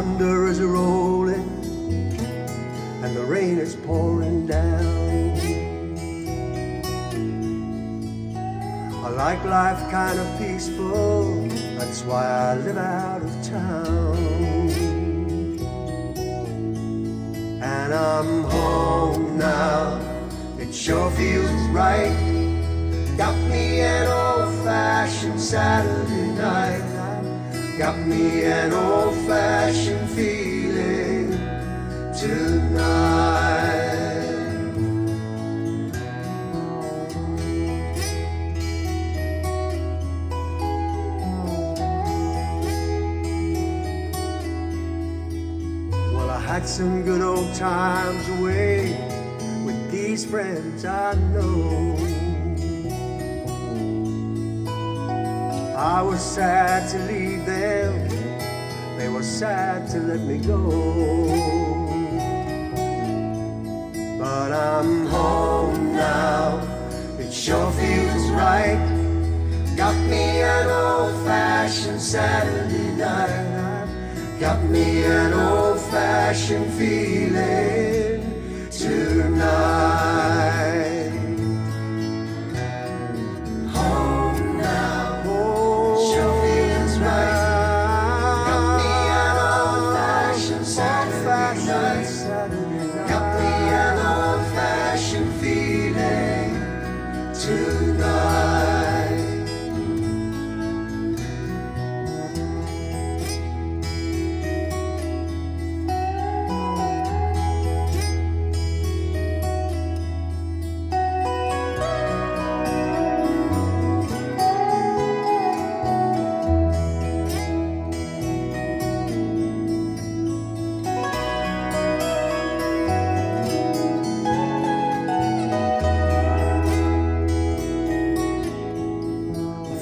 thunder is rolling and the rain is pouring down. I like life kind of peaceful, that's why I live out of town. And I'm home now, it sure feels right. Got me an old-fashioned Saturday night. Got me an old-fashioned feeling tonight. Well, I had some good old times away with these friends I know. I was sad to leave them, they were sad to let me go. But I'm home now, it sure feels right. Got me an old-fashioned Saturday night. Got me an old-fashioned feeling tonight.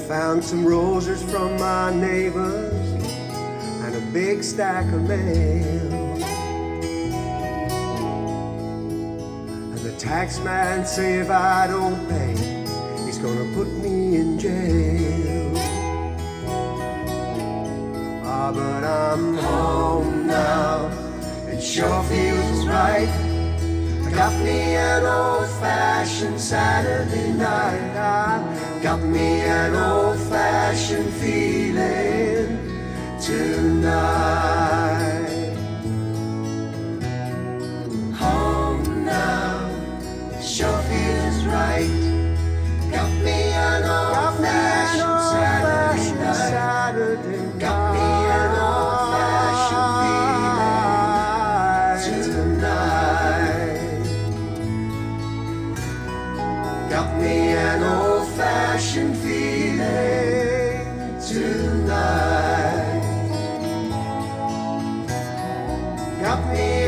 Found some roses from my neighbors and a big stack of mail. And the tax man say if I don't pay, he's gonna put me in jail. Ah, but I'm home now, it sure feels right. I got me an old-fashioned Saturday night. I got me an old-fashioned feeling tonight. Home now, it sure feels right. Got me an old-fashioned Saturday night. Got me an old-fashioned feeling tonight. Got me an old-fashioned feeling tonight. Got me